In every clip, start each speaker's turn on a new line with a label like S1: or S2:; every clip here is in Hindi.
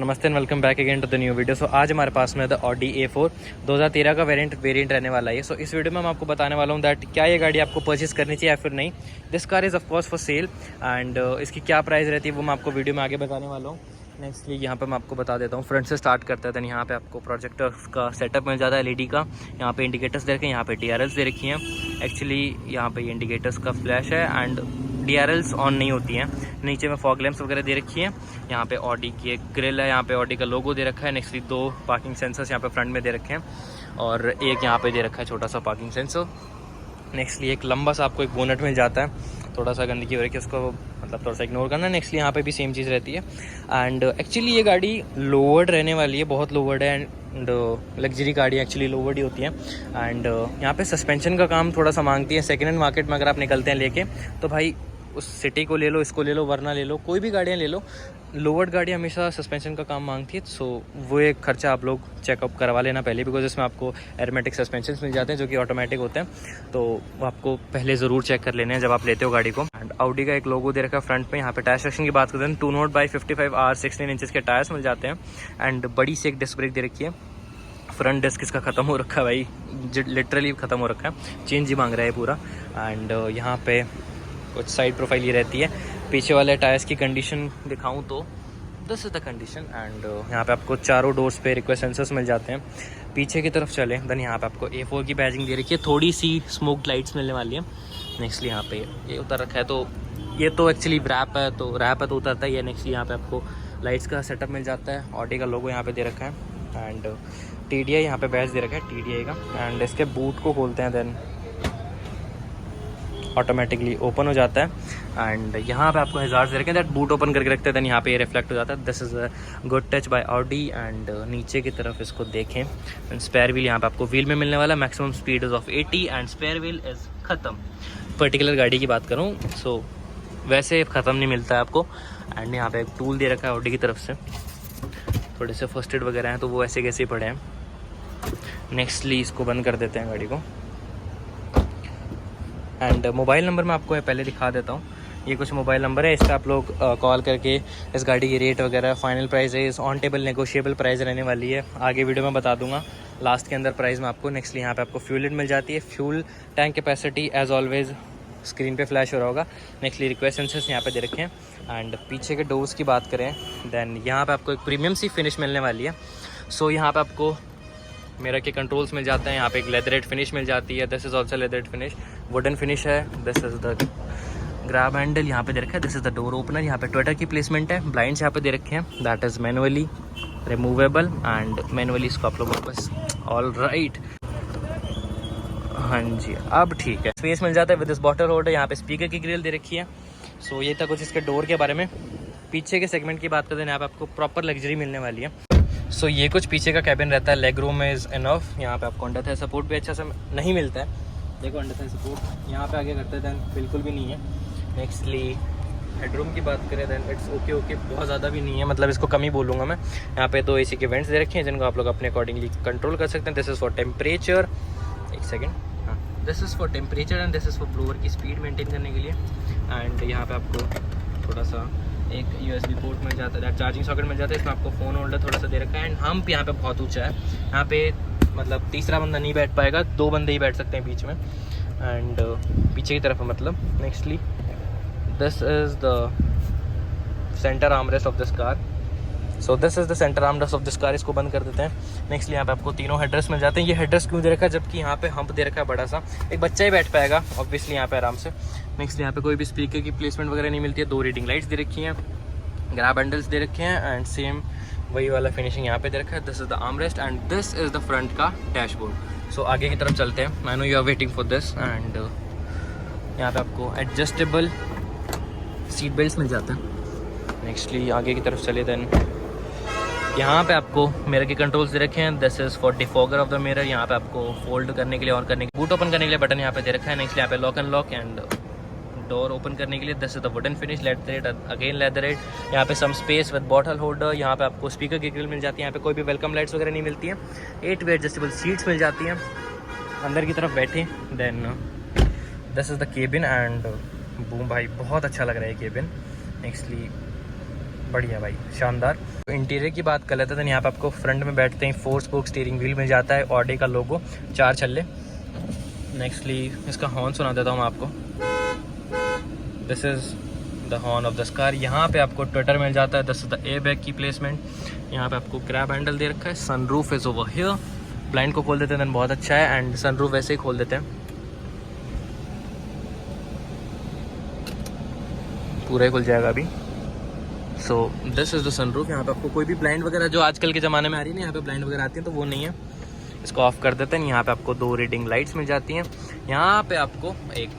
S1: नमस्ते and welcome back again to the new video. So आज हमारे पास में द ऑडी A4 2013 का वेरिएंट रहने वाला है। सो इस वीडियो में मैं आपको बताने वाला हूँ दैट क्या ये गाड़ी आपको परचेस करनी चाहिए या फिर नहीं। This car is of course for sale and इसकी क्या प्राइस रहती है वो मैं आपको वीडियो में आगे बताने वाला हूँ। नेक्स्टली यहाँ पे मैं आपको बता देता हूँ, फ्रंट से स्टार्ट करते हैं। यहाँ पे आपको प्रोजेक्टर का सेटअप मिल जाता है LED का। यहाँ पे इंडिकेटर्स दे रखे हैं, यहाँ पे DRLs दे रखी हैं। एक्चुअली यहाँ पे इंडिकेटर्स का फ्लैश है एंड DRLs ऑन नहीं होती हैं। नीचे में फॉग लैंप्स वगैरह दे रखी हैं। यहाँ पे ऑडी की एक ग्रिल है, यहाँ पे ऑडी का लोगो दे रखा है। नेक्स्टली 2 पार्किंग सेंसर्स यहाँ पे फ्रंट में दे रखे हैं और एक यहाँ पे दे रखा है छोटा सा पार्किंग सेंसर। नेक्स्टली एक लंबा सा आपको एक बोनट मिल जाता है। थोड़ा सा गंदगी हो रही है, उसको मतलब थोड़ा सा इग्नोर करना। नेक्स्टली यहाँ पे भी सेम चीज़ रहती है एंड एक्चुअली ये गाड़ी लोवर्ड रहने वाली है, बहुत लोवर्ड है एंड लग्जरी गाड़ी एक्चुअली लोवर्ड ही होती है। एंड यहाँ पे सस्पेंशन का काम थोड़ा सा मांगती है। सेकेंड हैंड मार्केट में अगर आप निकलते हैं लेके तो भाई उस सिटी को ले लो, इसको ले लो, वरना ले लो, कोई भी गाड़ियाँ ले लो, लोवर्ड गाड़ी हमेशा सस्पेंशन का काम मांगती है। सो वो एक खर्चा आप लोग चेकअप करवा लेना पहले, बिकॉज इसमें आपको एरोमेटिक सस्पेंशन मिल जाते हैं जो कि ऑटोमेटिक होते हैं। तो वो आपको पहले ज़रूर चेक कर लेने हैं जब आप लेते हो गाड़ी को। एंड ऑडी का एक लोगो दे रखा है फ्रंट पे। यहाँ पे टायर सेक्शन की बात करते हैं, 2 नोट बाई 55R 16 इंचज़ के टायर्स मिल जाते हैं एंड बड़ी सी एक डिस्क ब्रेक दे रखी है। फ्रंट डिस्क इसका ख़त्म हो रखा है भाई, लिटरली ख़त्म हो रखा है, चेंज ही मांग रहा है पूरा। एंड यहाँ पे कुछ साइड प्रोफाइल ये रहती है। पीछे वाले टायर्स की कंडीशन दिखाऊं तो this is the condition and यहाँ पे आपको चारों डोर्स पे रिक्वेस्ट सेंसर्स मिल जाते हैं। पीछे की तरफ चलें देन यहाँ पे आपको A4 की बैजिंग दे रखी है, थोड़ी सी स्मोक लाइट्स मिलने वाली है। नेक्स्टली यहाँ पे ये उतर रखा है, तो ये तो एक्चुअली रैप है तो उतरता ही है। नेक्स्टली यहाँ पे आपको लाइट्स का सेटअप मिल जाता है, ऑडी का लोगो यहाँ पे दे रखा है एंड TDI यहाँ पे बैच दे रखा है TDI का। एंड इसके बूट को खोलते हैं देन ऑटोमेटिकली ओपन हो जाता है एंड यहाँ पे आपको हज़ार दे रखे हैं दैट बूट ओपन करके रखते हैं देन यहाँ पे ये रिफ्लेक्ट हो जाता है। This is a good touch by Audi. And नीचे की तरफ इसको देखें, स्पेयर व्हील यहाँ पे आपको व्हील में मिलने वाला। Maximum speed is of 80 and spare wheel is ख़त्म। पर्टिकुलर गाड़ी की बात करूँ सो वैसे ख़त्म नहीं मिलता है आपको। एंड यहाँ पे एक टूल दे रखा है ऑडी की तरफ से, थोड़े से फर्स्ट एड वगैरह हैं तो वो ऐसे कैसे पड़े हैं। नेक्स्टली इसको बंद कर देते हैं गाड़ी को। एंड मोबाइल नंबर मैं आपको पहले दिखा देता हूँ। ये कुछ मोबाइल नंबर है, इस पर आप लोग कॉल करके इस गाड़ी की रेट वगैरह, फाइनल प्राइस है, ऑन टेबल नेगोशिएबल प्राइस रहने वाली है, आगे वीडियो में बता दूंगा लास्ट के अंदर प्राइस में आपको। नेक्स्टली यहाँ पे आपको फ्यूल लिड मिल जाती है। Fuel tank capacity as always screen पे फ्लैश हो रहा होगा। नेक्स्टली रिक्वेस्ट सेंसर्स यहाँ पे दे रखे हैं। एंड पीछे के डोर्स की बात करें देन यहाँ पे आपको एक प्रीमियम सी फिनिश मिलने वाली है। सो यहाँ पे आपको मिरर के कंट्रोल्स मिल जाते हैं, यहाँ पे एक लेदरेट फिनिश मिल जाती है। This is also leatherette finish, wooden finish है। This is the grab handle यहाँ पे दे रखा है। This is the door opener, यहाँ पे ट्विटर की प्लेसमेंट है। ब्लाइंड्स यहाँ पे दे रखे हैं, that is manually removable and manually इसको आप लोग वापस। ऑल राइट, हाँ जी अब ठीक है। स्पेस मिल जाता है विद दिस बॉटल होल्डर। यहाँ पे स्पीकर की ग्रिल दे रखी है। सो ये था कुछ इसके डोर के बारे में। पीछे के सेगमेंट की बात करते हैं, यहाँ पे आपको प्रॉपर लग्जरी मिलने वाली है। सो ये कुछ पीछे का कैबिन रहता है, लेग रूम इज़ इनफ। यहाँ पे आपको अंडर थाई सपोर्ट भी अच्छा से नहीं मिलता है। देखो अंडर थाई सपोर्ट यहाँ पे आगे करते हैं देन बिल्कुल भी नहीं है। नेक्स्टली हेडरूम की बात करें देन इट्स ओके, बहुत ज़्यादा भी नहीं है, मतलब इसको कम ही बोलूँगा मैं। यहाँ पे 2 AC के वेंट्स दे रखे हैं जिनको आप लोग अपने अकॉर्डिंगली कंट्रोल कर सकते हैं। दिस इज़ फॉर टेम्परेचर, एक सेकेंड, हाँ this is for temperature and this is for blower की स्पीड मेंटेन करने के लिए। एंड यहाँ पे आपको थोड़ा सा एक USB पोर्ट मिल जाता है, चार्जिंग सॉकेट मिल जाता है। इसमें आपको फ़ोन होल्डर थोड़ा सा दे रखा है। एंड हम्प यहाँ पे बहुत ऊंचा है, यहाँ पे मतलब तीसरा बंदा नहीं बैठ पाएगा, 2 बंदे ही बैठ सकते हैं बीच में। एंड पीछे की तरफ है मतलब। Nextly this is the centre armrest of this car. So this is the centre armrest of this car. इसको बंद कर देते हैं। नेक्स्टली यहाँ पे आपको तीनों हेडरेस्ट मिल जाते हैं। ये हेडरेस्ट क्यों दे रखा है जबकि यहाँ पे हम्प दे रखा है बड़ा सा, एक बच्चा ही बैठ पाएगा ऑब्वियसली यहाँ पे आराम से। नेक्स्ट यहाँ पे कोई भी स्पीकर की प्लेसमेंट वगैरह नहीं मिलती है। 2 रीडिंग लाइट्स दे रखी हैं, ग्रैब हैंडल्स दे रखे हैं एंड सेम वही वाला फिनिशिंग यहाँ पे दे रखा है। This is the armrest and this is the front का डैशबोर्ड। सो आगे की तरफ चलते हैं। I know you are waiting for this. And यहाँ पे आपको एडजस्टेबल सीट बेल्ट मिल जाते हैं। नेक्स्टली आगे की तरफ चले देन यहाँ पे आपको मिरर के कंट्रोल्स दे रखे हैं। This is for defogger of the mirror. यहाँ पे आपको फोल्ड करने के लिए, ऑन करने के लिए, बूट ओपन करने के लिए बटन यहाँ पे दे रखा है। नेक्स्ट यहाँ पे lock and lock and door open करने के लिए। This is the wooden finish, leatherette again leatherette. यहाँ पे some space with bottle holder. यहाँ पे आपको स्पीकर की ग्रिल मिल जाती है। यहाँ पे कोई भी वेलकम लाइट्स वगैरह नहीं मिलती है। 8 वे एडजस्टेबल सीट्स मिल जाती हैं। अंदर की तरफ बैठे then this is the cabin and boom भाई बहुत अच्छा लग रहा है केबिन। नेक्स्टली बढ़िया भाई, शानदार। इंटीरियर की बात कर लेते हैं तो यहाँ पे आपको फ्रंट में बैठते हैं 4 स्पोक स्टीयरिंग व्हील मिल जाता है, ऑडी का लोगो, 4 छल्ले। नेक्स्टली इसका हॉर्न सुना देता हूँ मैं आपको। This is the horn of this car. यहाँ पे आपको ट्विटर मिल जाता है, this is the air bag की प्लेसमेंट। यहाँ पे आपको ग्रैब हैंडल दे रखा है। Sunroof is over here. Blind को खोल देते हैं, बहुत अच्छा है। एंड सनरूफ वैसे ही खोल देते हैं, पूरा ही खुल जाएगा अभी। So this is the sunroof. यहाँ पे आपको कोई भी ब्लाइंड वगैरह जो आजकल के ज़माने में आ रही है ना, यहाँ पे ब्लाइंड वगैरह आती है तो वो नहीं है। इसको ऑफ कर देते हैं। यहाँ पे आपको 2 रीडिंग लाइट्स मिल जाती हैं। यहाँ पे आपको एक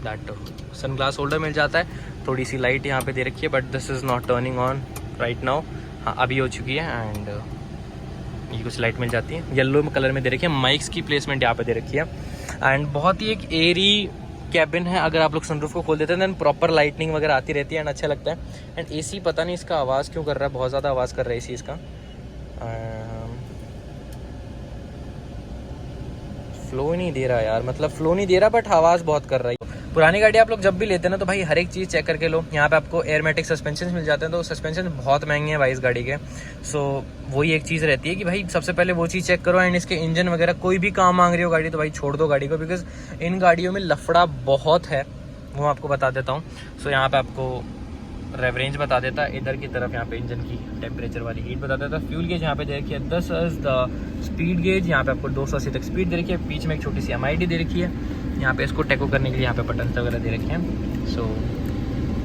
S1: दैट सन ग्लास होल्डर मिल जाता है। थोड़ी सी लाइट यहाँ पे दे रखी है, but this is not turning on right now. हाँ अभी हो चुकी है। एंड ये कुछ लाइट मिल जाती है, येलो कलर में दे रखी है। माइक्स की प्लेसमेंट यहाँ पे दे रखी है। एंड बहुत ही एक एयरी कैबिन है। अगर आप लोग सनरूफ को खोल देते हैं देन प्रॉपर लाइटनिंग वगैरह आती रहती है एंड अच्छा लगता है। एंड एसी पता नहीं इसका आवाज़ क्यों कर रहा है, बहुत ज़्यादा आवाज़ कर रहा है एसी इसका। फ्लो नहीं दे रहा यार, मतलब फ्लो नहीं दे रहा बट आवाज़ बहुत कर रहा है। पुरानी गाड़ी आप लोग जब भी लेते हैं ना तो भाई हर एक चीज़ चेक करके लो। यहाँ पे आपको एयरमेटिक सस्पेंशन मिल जाते हैं, तो सस्पेंशन बहुत महंगे हैं भाई इस गाड़ी के। सो वही एक चीज़ रहती है कि भाई सबसे पहले वो चीज़ चेक करो। एंड इसके इंजन वगैरह कोई भी काम मांग रही हो गाड़ी तो भाई छोड़ दो गाड़ी को, बिकॉज इन गाड़ियों में लफड़ा बहुत है, वो आपको बता देता हूँ। सो यहाँ पे आपको रेव रेंज बता देता है, इधर की तरफ यहाँ पे इंजन की टेम्परेचर वाली हीट बता देता है। फ्यूल गेज यहाँ पे दे रखी है, this is the speed gauge. यहाँ पे आपको 280 तक स्पीड दे रखी है। बीच में एक छोटी सी MID दे रखी है। यहाँ पे इसको टेको करने के लिए यहाँ पे बटन वगैरह दे रखे हैं। सो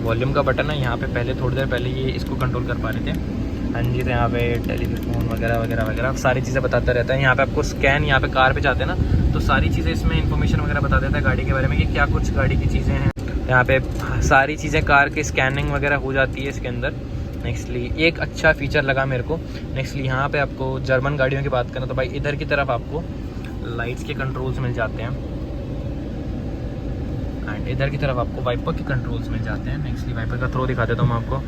S1: वॉल्यूम का बटन है यहाँ पे, पहले थोड़ी देर पहले ये इसको कंट्रोल कर पा रहे थे। हाँ जी, तो यहाँ पे टेलीफोन वगैरह वगैरह वगैरह सारी चीज़ें बताता रहता है। यहाँ पे आपको स्कैन, यहाँ पे कार पे जाते हैं ना तो सारी चीज़ें इसमें इन्फॉर्मेशन वगैरह बता देता है गाड़ी के बारे में कि क्या कुछ गाड़ी की चीज़ें हैं। यहाँ पे सारी चीज़ें कार की स्कैनिंग वगैरह हो जाती है इसके अंदर। नेक्स्टली एक अच्छा फीचर लगा मेरे को। नेक्स्टली यहाँ पे आपको जर्मन गाड़ियों की बात करें तो भाई इधर की तरफ आपको लाइट्स के कंट्रोल्स मिल जाते हैं एंड इधर की तरफ आपको वाइपर के कंट्रोल्स मिल जाते हैं। नेक्स्टली वाइपर का थ्रो दिखा देता हूँ मैं आपको।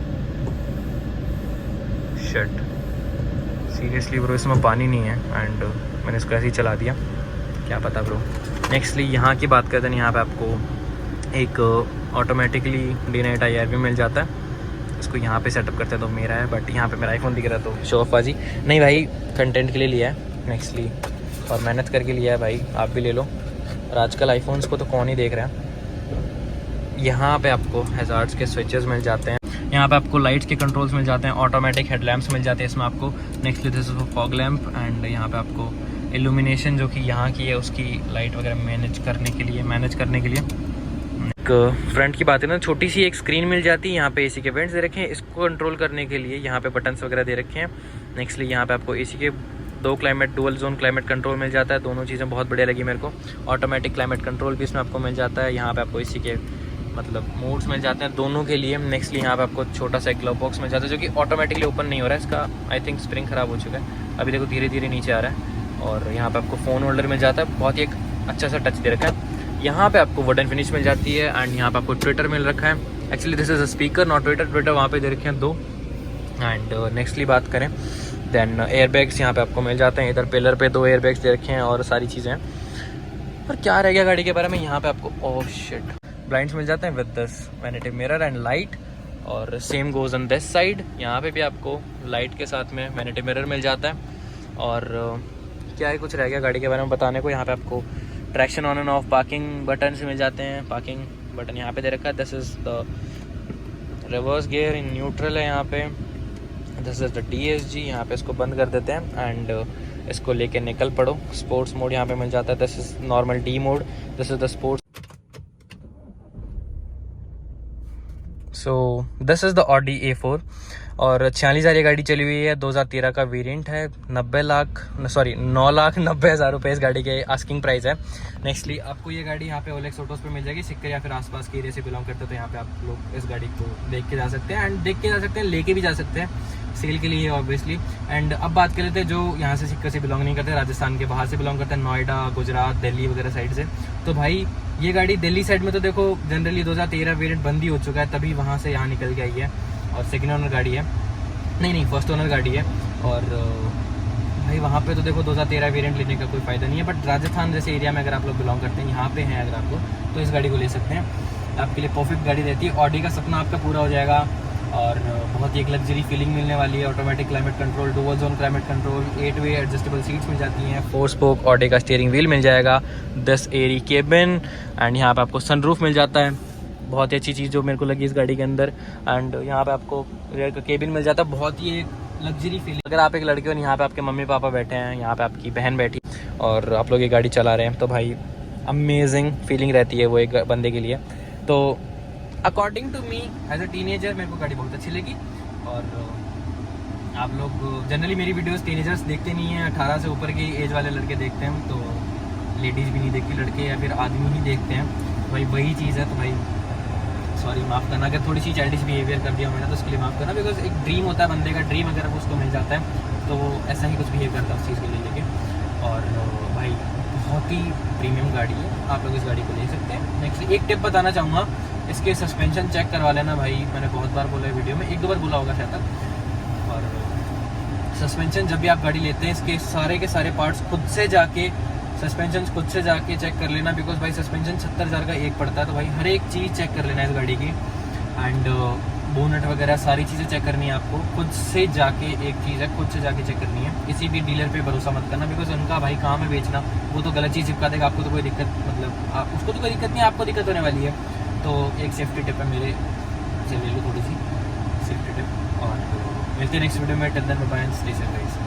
S1: शट, सीरियसली ब्रो इसमें पानी नहीं है एंड मैंने इसको ऐसे ही चला दिया, क्या पता ब्रो। नेक्स्टली यहाँ की बात करते हैं, यहाँ पे आपको एक ऑटोमेटिकली डे नाइट IR भी मिल जाता है। इसको यहाँ पे सेटअप करते हैं तो मेरा है, बट यहाँ पे मेरा आईफोन दिख रहा है तो शो ऑफ बाजी नहीं भाई, कंटेंट के लिए लिया है नेक्स्टली और मेहनत करके लिया है भाई, आप भी ले लो। और आजकल आईफोन्स को तो कौन ही देख रहा है। यहाँ पे आपको हैज़ार्ड्स के स्विचेस मिल जाते हैं। यहाँ पे आपको लाइट्स के कंट्रोल्स मिल जाते हैं, ऑटोमेटिक हेडलैम्प्स मिल जाते हैं इसमें आपको। Nextly this is fog lamp and यहाँ पे आपको इल्यूमिनेशन जो कि यहाँ की है उसकी लाइट वगैरह मैनेज करने के लिए। फ्रंट की बात है ना, छोटी सी एक स्क्रीन मिल जाती है। यहाँ पे AC के वेंट्स दे रखे हैं, इसको कंट्रोल करने के लिए यहाँ पे बटन्स वगैरह दे रखे हैं। नेक्स्टली यहाँ पे आपको AC के 2 climate dual zone climate control मिल जाता है। दोनों चीज़ें बहुत बढ़िया लगी मेरे को। ऑटोमेटिक क्लाइमेट कंट्रोल भी इसमें आपको मिल जाता है। यहाँ पे आपको AC के मतलब मोड्स मिल जाते हैं दोनों के लिए। नेक्स्टली यहाँ पे आपको छोटा सा एक ग्लव बॉक्स मिल जाता है जो कि ऑटोमेटिकली ओपन नहीं हो रहा है, इसका आई थिंक स्प्रिंग ख़राब हो चुका है, अभी देखो धीरे धीरे नीचे आ रहा है। और यहाँ पे आपको फ़ोन होल्डर मिल जाता है, बहुत ही एक अच्छा सा टच दे रखा है। यहाँ पे आपको वुडन फिनिश मिल जाती है एंड यहाँ पे आपको ट्विटर मिल रखा है। Actually this is a speaker not Twitter वहाँ पे दे रखे हैं 2। एंड नेक्स्टली बात करें देन एयरबैग्स यहाँ पे आपको मिल जाते हैं। इधर पिलर पे 2 एयरबैग्स दे रखे हैं और सारी चीज़ें हैं। और क्या रह गया गाड़ी के बारे में, यहाँ पे आपको ओह शिट ब्लाइंड्स मिल जाते हैं with this vanity mirror and light. और same goes on this side, यहाँ पे भी आपको लाइट के साथ में वैनिटी मिरर मिल जाता है। और क्या है कुछ रह गया गाड़ी के बारे में बताने को, यहाँ पे आपको traction on end of parking button से मिल जाते हैं। पार्किंग बटन यहाँ पे दे रखा है। This is the reverse gear in neutral है यहाँ पे। दिस इज़ द DSG, यहाँ पे इसको बंद कर देते हैं एंड इसको लेके निकल पड़ो। स्पोर्ट्स मोड यहाँ पे मिल जाता है। This is normal D mode, this is the sports. So this is the Audi A4 और 46,000 ये गाड़ी चली हुई है। 2013 का वेरिएंट है। 9,90,000 रुपये इस गाड़ी के आस्किंग प्राइस है। नेक्स्टली आपको ये गाड़ी यहाँ पे OLX ऑटोस पे मिल जाएगी। सिक्कर या फिर आसपास के एरिया से बिलोंग करते हो तो यहाँ पे आप लोग इस गाड़ी को देख के जा सकते हैं एंड देख के जा सकते हैं, लेके भी जा सकते हैं, सेल के लिए ऑब्वियसली। एंड अब बात कर लेते हैं जो यहाँ से सिक्कर से बिलोंग नहीं करते, राजस्थान के बाहर से बिलोंग करते हैं, नोएडा, गुजरात, दिल्ली वगैरह साइड से। तो भाई ये गाड़ी दिल्ली साइड में तो देखो जनरली 2013 वेरिएंट बंद ही हो चुका है, तभी वहाँ से यहाँ निकल के आई है और सेकेंड ओनर गाड़ी है, नहीं फर्स्ट ओनर गाड़ी है। और भाई वहाँ पे तो देखो 2013 वेरिएंट लेने का कोई फ़ायदा नहीं है, बट राजस्थान जैसे एरिया में अगर आप लोग बिलोंग करते हैं, यहाँ पे हैं अगर आपको, तो इस गाड़ी को ले सकते हैं। आपके लिए परफेक्ट गाड़ी रहती है। ऑडी का सपना आपका पूरा हो जाएगा और बहुत ही एक लग्जरी फीलिंग मिलने वाली है। Automatic climate control, dual zone climate control, 8 way adjustable seats मिल जाती हैं, 4 स्पोक ऑडी का स्टीयरिंग व्हील मिल जाएगा, 10 एरी केबिन, एंड यहाँ पे आपको सनरूफ मिल जाता है। बहुत ही अच्छी चीज़ जो मेरे को लगी इस गाड़ी के अंदर। एंड यहाँ पे आपको रेयर का केबिन मिल जाता है, बहुत ही एक लग्जरी फीलिंग। अगर आप एक लड़के हो, यहाँ पे आपके मम्मी पापा बैठे हैं, यहाँ पे आपकी बहन बैठी और आप लोग ये गाड़ी चला रहे हैं, तो भाई अमेजिंग फीलिंग रहती है वो एक बंदे के लिए। तो according to me as a teenager मेरे को गाड़ी बहुत अच्छी लगी। और आप लोग जनरली मेरी वीडियोस टीनेजर्स देखते नहीं हैं, 18 से ऊपर की एज वाले लड़के देखते हैं, तो लेडीज़ भी नहीं देखती, लड़के या फिर आदमी ही देखते हैं। भाई वही चीज़ है, तो भाई सॉरी माफ़ करना अगर थोड़ी सी चाइल्डिश बिहेवियर कर दिया मैंने, तो उसके लिए माफ़ करना। बिकॉज एक ड्रीम होता है बंदे का, ड्रीम अगर वो उसको मिल जाता है तो वो ऐसा ही कुछ बिहेव करता है उस चीज़ को ले लेके। और भाई बहुत ही प्रीमियम गाड़ी है, आप लोग इस गाड़ी को ले सकते हैं। नेक्स्ट एक टिप बताना चाहूँगा, इसके सस्पेंशन चेक करवा लेना भाई। मैंने बहुत बार बोला है वीडियो में, 1-2 बार बोला होगा शायद तक। और सस्पेंशन जब भी आप गाड़ी लेते हैं, इसके सारे के सारे पार्ट्स खुद से जाके, सस्पेंशन खुद से जाके चेक कर लेना। बिकॉज भाई सस्पेंशन 70,000 का एक पड़ता है, तो भाई हर एक चीज़ चेक कर लेना इस गाड़ी की। एंड बोनट वगैरह सारी चीज़ें चेक करनी है आपको खुद से जाके। एक चीज़ है, खुद से जाके चेक करनी है, किसी भी डीलर पे भरोसा मत करना। बिकॉज उनका भाई काम है बेचना, वो तो गलत चीज़ चिपका देगा, आपको तो कोई दिक्कत, मतलब आप उसको तो कोई दिक्कत नहीं, आपको दिक्कत होने वाली है। तो एक सेफ्टी टिप है मेरे से ले लो, थोड़ी सी सेफ्टी टिप। और मिलते हैं नेक्स्ट वीडियो में। Till then bye bye, stay safe guys.